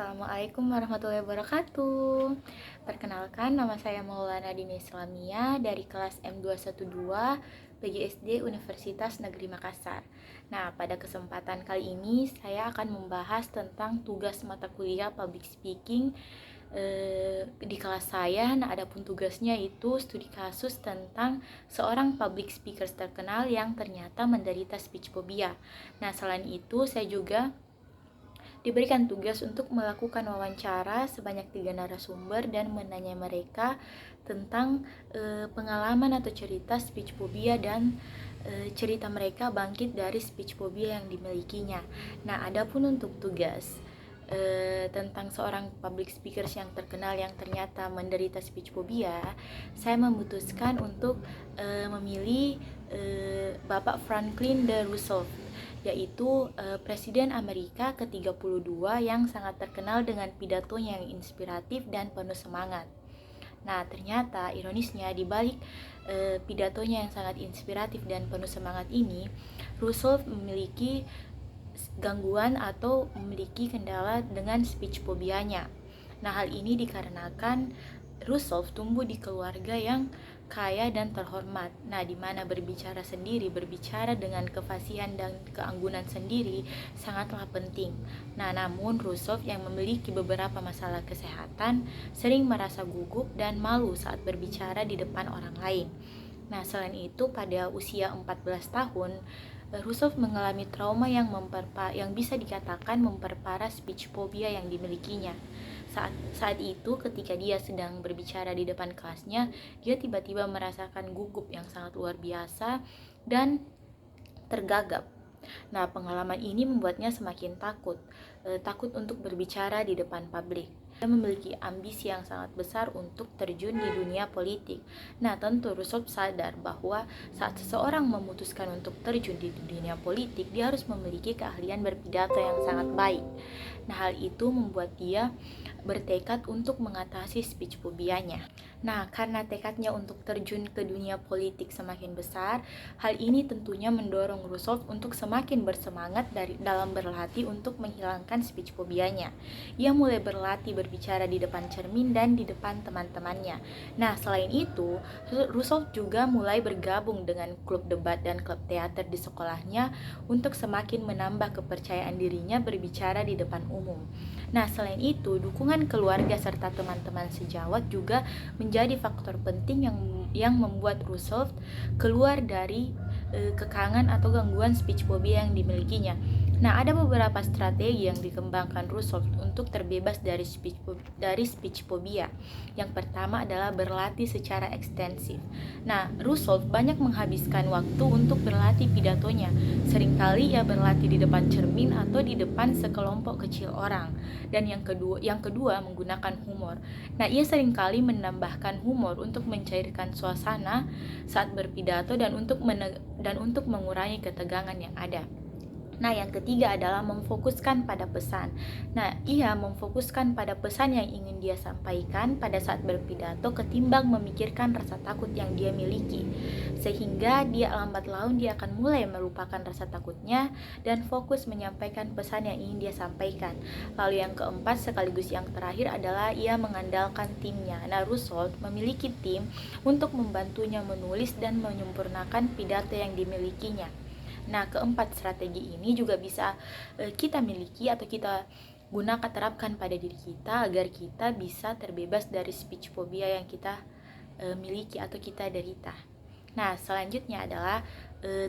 Assalamualaikum warahmatullahi wabarakatuh. Perkenalkan, nama saya Maulana Dini Islamia dari kelas M212 PGSD Universitas Negeri Makassar. Nah, pada kesempatan kali ini saya akan membahas tentang tugas mata kuliah Public Speaking di kelas saya. Nah, adapun tugasnya itu studi kasus tentang seorang public speaker terkenal yang ternyata menderita speech phobia. Nah, selain itu saya juga diberikan tugas untuk melakukan wawancara sebanyak 3 narasumber dan menanya mereka tentang pengalaman atau cerita speech phobia dan cerita mereka bangkit dari speech phobia yang dimilikinya. Nah, adapun untuk tugas tentang seorang public speaker yang terkenal yang ternyata menderita speech phobia, saya memutuskan untuk memilih Bapak Franklin D. Roosevelt, yaitu Presiden Amerika ke-32 yang sangat terkenal dengan pidatonya yang inspiratif dan penuh semangat. Nah, ternyata ironisnya di balik pidatonya yang sangat inspiratif dan penuh semangat ini, Roosevelt memiliki gangguan atau memiliki kendala dengan speech phobianya. Nah, hal ini dikarenakan Roosevelt tumbuh di keluarga yang kaya dan terhormat. Nah, di mana berbicara dengan kefasihan dan keanggunan sendiri sangatlah penting. Nah, namun Roosevelt yang memiliki beberapa masalah kesehatan sering merasa gugup dan malu saat berbicara di depan orang lain. Nah, selain itu pada usia 14 tahun, Roosevelt mengalami trauma yang bisa dikatakan memperparah speech phobia yang dimilikinya. Saat itu ketika dia sedang berbicara di depan kelasnya, dia tiba-tiba merasakan gugup yang sangat luar biasa dan tergagap. Nah, pengalaman ini membuatnya semakin takut untuk berbicara di depan publik. Dia memiliki ambisi yang sangat besar untuk terjun di dunia politik. Nah, tentu Roosevelt sadar bahwa saat seseorang memutuskan untuk terjun di dunia politik, dia harus memiliki keahlian berpidato yang sangat baik. Nah, hal itu membuat dia bertekad untuk mengatasi speech phobianya. Nah, karena tekadnya untuk terjun ke dunia politik semakin besar, hal ini tentunya mendorong Roosevelt untuk semakin bersemangat dalam berlatih untuk menghilangkan speech phobianya. Ia mulai berlatih berbicara di depan cermin dan di depan teman-temannya. Nah, selain itu, Roosevelt juga mulai bergabung dengan klub debat dan klub teater di sekolahnya untuk semakin menambah kepercayaan dirinya berbicara di depan umum. Nah, selain itu, dukungan keluarga serta teman-teman sejawat juga menjadi faktor penting yang membuat Roosevelt keluar dari kekangan atau gangguan speech phobia yang dimilikinya. Nah, ada beberapa strategi yang dikembangkan Roosevelt untuk terbebas dari speech phobia. Yang pertama adalah berlatih secara ekstensif. Nah, Roosevelt banyak menghabiskan waktu untuk berlatih pidatonya. Seringkali ia berlatih di depan cermin atau di depan sekelompok kecil orang. Dan yang kedua menggunakan humor. Nah, ia seringkali menambahkan humor untuk mencairkan suasana saat berpidato dan untuk mengurangi ketegangan yang ada. Nah, yang ketiga adalah memfokuskan pada pesan. Nah, ia memfokuskan pada pesan yang ingin dia sampaikan pada saat berpidato ketimbang memikirkan rasa takut yang dia miliki. Sehingga dia lambat laun dia akan mulai melupakan rasa takutnya dan fokus menyampaikan pesan yang ingin dia sampaikan. Lalu yang keempat sekaligus yang terakhir adalah ia mengandalkan timnya. Nah, Roosevelt memiliki tim untuk membantunya menulis dan menyempurnakan pidato yang dimilikinya. Nah, keempat strategi ini juga bisa kita miliki atau kita gunakan terapkan pada diri kita agar kita bisa terbebas dari speech phobia yang kita miliki atau kita derita. Nah, selanjutnya adalah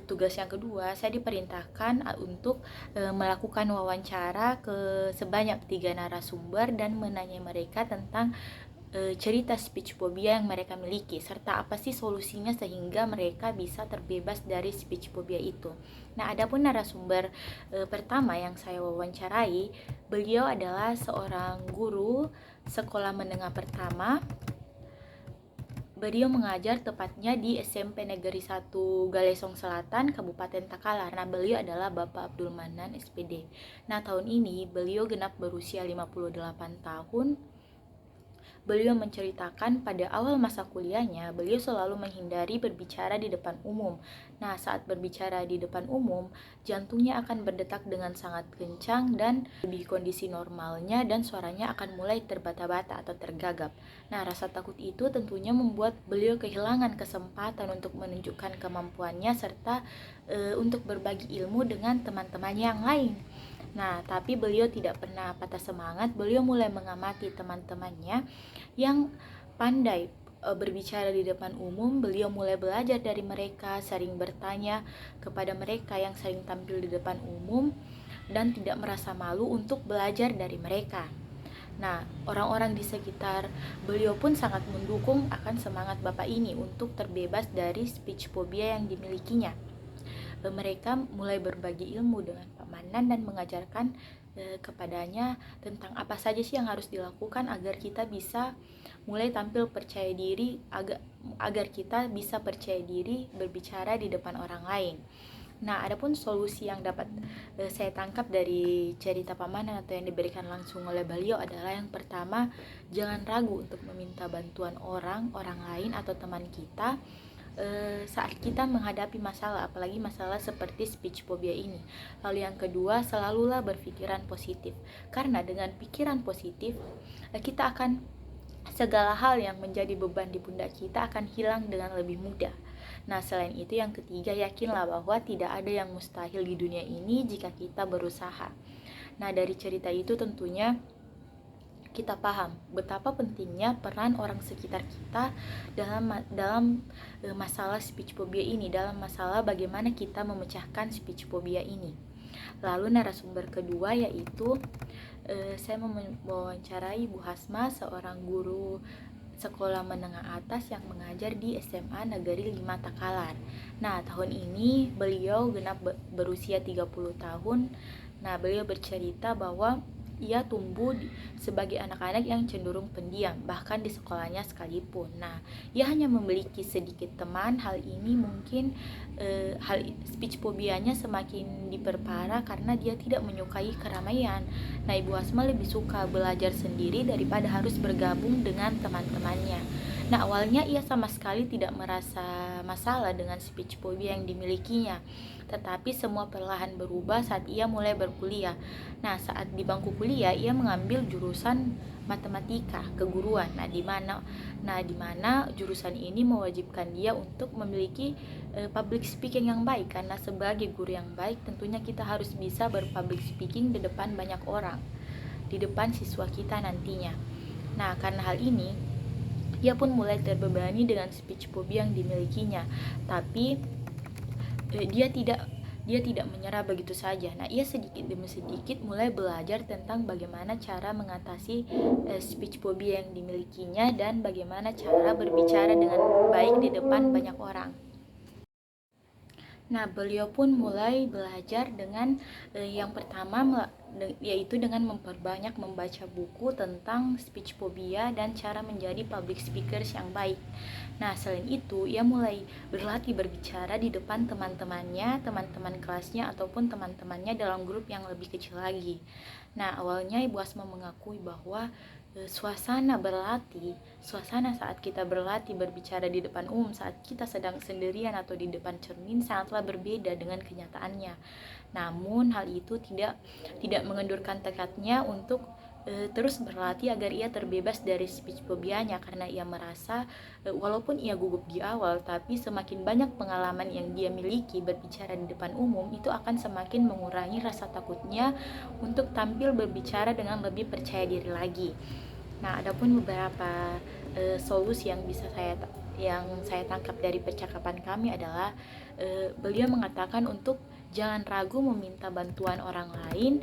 tugas yang kedua, saya diperintahkan untuk melakukan wawancara ke sebanyak 3 narasumber dan menanya mereka tentang cerita speech phobia yang mereka miliki serta apa sih solusinya sehingga mereka bisa terbebas dari speech phobia itu. Nah, adapun narasumber pertama yang saya wawancarai, beliau adalah seorang guru sekolah menengah pertama. Beliau mengajar tepatnya di SMP Negeri 1 Galesong Selatan, Kabupaten Takalar. Nah, beliau adalah Bapak Abdul Manan SPD. Nah, tahun ini beliau genap berusia 58 tahun. beliau menceritakan pada awal masa kuliahnya, beliau selalu menghindari berbicara di depan umum. Nah, saat berbicara di depan umum, jantungnya akan berdetak dengan sangat kencang dan di kondisi normalnya dan suaranya akan mulai terbata-bata atau tergagap. Nah, rasa takut itu tentunya membuat beliau kehilangan kesempatan untuk menunjukkan kemampuannya serta untuk berbagi ilmu dengan teman-temannya yang lain. Nah, tapi beliau tidak pernah patah semangat. Beliau mulai mengamati teman-temannya yang pandai berbicara di depan umum. Beliau mulai belajar dari mereka, sering bertanya kepada mereka yang sering tampil di depan umum dan tidak merasa malu untuk belajar dari mereka. Nah, orang-orang di sekitar beliau pun sangat mendukung akan semangat Bapak ini untuk terbebas dari speech phobia yang dimilikinya. Mereka mulai berbagi ilmu dengan Pak Manan dan mengajarkan kepadanya tentang apa saja sih yang harus dilakukan agar kita bisa mulai tampil percaya diri, agar kita bisa percaya diri berbicara di depan orang lain. Nah, adapun solusi yang dapat saya tangkap dari cerita Pak Manan atau yang diberikan langsung oleh beliau adalah yang pertama, jangan ragu untuk meminta bantuan orang lain atau teman kita saat kita menghadapi masalah, apalagi masalah seperti speech phobia ini. Lalu yang kedua, selalulah berpikiran positif, karena dengan pikiran positif kita akan segala hal yang menjadi beban di pundak kita akan hilang dengan lebih mudah. Nah, selain itu yang ketiga, yakinlah bahwa tidak ada yang mustahil di dunia ini jika kita berusaha. Nah, dari cerita itu tentunya kita paham betapa pentingnya peran orang sekitar kita dalam masalah speech phobia ini, dalam masalah bagaimana kita memecahkan speech phobia ini. Lalu narasumber kedua yaitu saya mewawancarai Bu Hasma, seorang guru sekolah menengah atas yang mengajar di SMA Negeri 5 Takalar. Nah, tahun ini beliau genap berusia 30 tahun. Nah, beliau bercerita bahwa ia tumbuh sebagai anak-anak yang cenderung pendiam, bahkan di sekolahnya sekalipun. Nah, ia hanya memiliki sedikit teman. Hal ini mungkin hal speech phobianya semakin diperparah karena dia tidak menyukai keramaian. Nah, Ibu Asma lebih suka belajar sendiri daripada harus bergabung dengan teman-temannya. Nah, awalnya ia sama sekali tidak merasa masalah dengan speech phobia yang dimilikinya. Tetapi semua perlahan berubah saat ia mulai berkuliah. Nah, saat di bangku kuliah ia mengambil jurusan matematika keguruan. Nah, di mana jurusan ini mewajibkan dia untuk memiliki public speaking yang baik, karena sebagai guru yang baik tentunya kita harus bisa berpublic speaking di depan banyak orang, di depan siswa kita nantinya. Nah, karena hal ini ia pun mulai terbebani dengan speech phobia yang dimilikinya. Tapi dia tidak menyerah begitu saja. Nah, ia sedikit demi sedikit mulai belajar tentang bagaimana cara mengatasi speech phobia yang dimilikinya dan bagaimana cara berbicara dengan baik di depan banyak orang. Nah, beliau pun mulai belajar dengan yang pertama yaitu dengan memperbanyak membaca buku tentang speech phobia dan cara menjadi public speakers yang baik. Nah, selain itu, ia mulai berlatih berbicara di depan teman-temannya, teman-teman kelasnya, ataupun teman-temannya dalam grup yang lebih kecil lagi. Nah, awalnya Ibu Asma mengakui bahwa suasana saat kita berlatih berbicara di depan umum saat kita sedang sendirian atau di depan cermin sangatlah berbeda dengan kenyataannya. Namun hal itu tidak mengendurkan tekadnya untuk terus berlatih agar ia terbebas dari speech phobianya, karena ia merasa walaupun ia gugup di awal, tapi semakin banyak pengalaman yang dia miliki berbicara di depan umum, itu akan semakin mengurangi rasa takutnya untuk tampil berbicara dengan lebih percaya diri lagi. Nah, adapun beberapa solusi yang saya tangkap dari percakapan kami adalah beliau mengatakan untuk jangan ragu meminta bantuan orang lain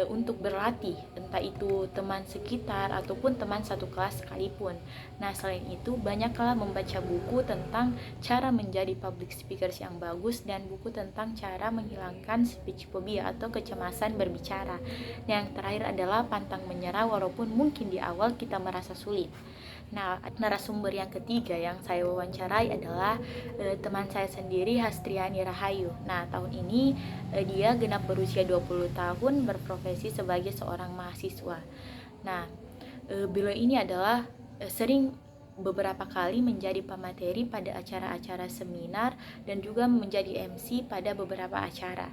untuk berlatih, entah itu teman sekitar ataupun teman satu kelas sekalipun. Nah, selain itu banyaklah membaca buku tentang cara menjadi public speakers yang bagus dan buku tentang cara menghilangkan speech phobia atau kecemasan berbicara. Yang terakhir adalah pantang menyerah walaupun mungkin di awal kita merasa sulit. Nah, narasumber yang ketiga yang saya wawancarai adalah teman saya sendiri, Hastriani Rahayu. Nah, tahun ini dia genap berusia 20 tahun, berprofesi sebagai seorang mahasiswa. Nah, beliau ini adalah sering beberapa kali menjadi pemateri pada acara-acara seminar dan juga menjadi MC pada beberapa acara.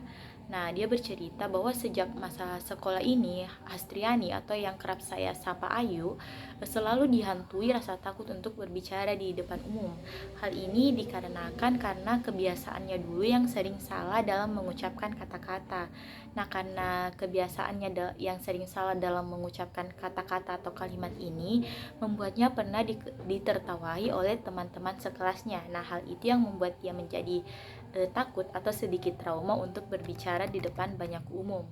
Nah, dia bercerita bahwa sejak masa sekolah ini, Astriani atau yang kerap saya sapa Ayu, selalu dihantui rasa takut untuk berbicara di depan umum. Hal ini dikarenakan karena kebiasaannya dulu yang sering salah dalam mengucapkan kata-kata. Nah, karena kebiasaannya yang sering salah dalam mengucapkan kata-kata atau kalimat ini, membuatnya pernah ditertawai oleh teman-teman sekelasnya. Nah, hal itu yang membuat dia menjadi takut atau sedikit trauma untuk berbicara di depan banyak umum.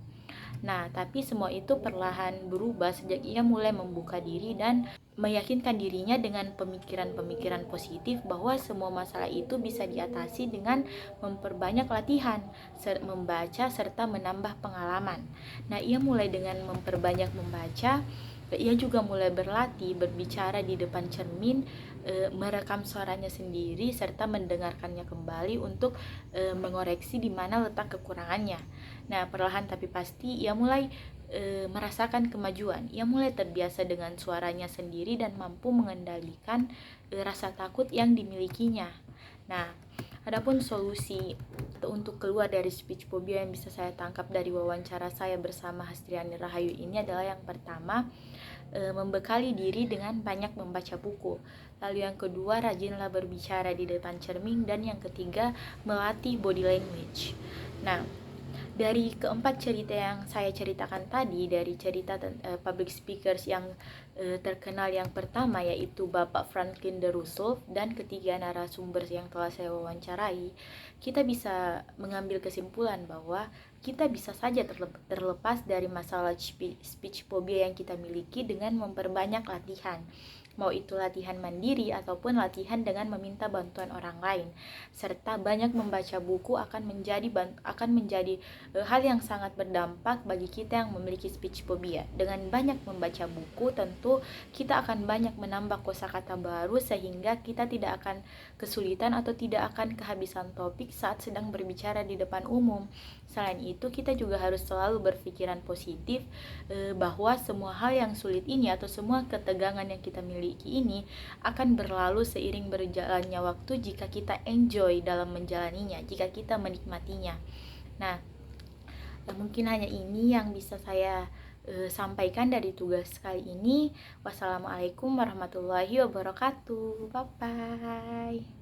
Nah, tapi semua itu perlahan berubah sejak ia mulai membuka diri dan meyakinkan dirinya dengan pemikiran-pemikiran positif bahwa semua masalah itu bisa diatasi dengan memperbanyak latihan, membaca, serta menambah pengalaman. Nah, ia mulai dengan memperbanyak membaca. Ia juga mulai berlatih berbicara di depan cermin, merekam suaranya sendiri, serta mendengarkannya kembali untuk mengoreksi di mana letak kekurangannya. Nah, perlahan tapi pasti ia mulai merasakan kemajuan. Ia mulai terbiasa dengan suaranya sendiri dan mampu mengendalikan rasa takut yang dimilikinya. Nah, adapun solusi untuk keluar dari speech phobia yang bisa saya tangkap dari wawancara saya bersama Hastriani Rahayu ini adalah yang pertama, membekali diri dengan banyak membaca buku. Lalu yang kedua, rajinlah berbicara di depan cermin, dan yang ketiga, melatih body language. Nah, dari keempat cerita yang saya ceritakan tadi, dari cerita public speakers yang terkenal yang pertama yaitu Bapak Franklin D. Roosevelt dan ketiga narasumber yang telah saya wawancarai, kita bisa mengambil kesimpulan bahwa kita bisa saja terlepas dari masalah speech phobia yang kita miliki dengan memperbanyak latihan. Mau itu latihan mandiri ataupun latihan dengan meminta bantuan orang lain, serta banyak membaca buku akan menjadi hal yang sangat berdampak bagi kita yang memiliki speech phobia. Dengan banyak membaca buku, tentu kita akan banyak menambah kosakata baru sehingga kita tidak akan kesulitan atau tidak akan kehabisan topik saat sedang berbicara di depan umum. Selain itu, kita juga harus selalu berpikiran positif bahwa semua hal yang sulit ini atau semua ketegangan yang kita miliki ini akan berlalu seiring berjalannya waktu jika kita enjoy dalam menjalaninya, jika kita menikmatinya. Nah, mungkin hanya ini yang bisa saya sampaikan dari tugas kali ini. Wassalamualaikum warahmatullahi wabarakatuh. Bye bye.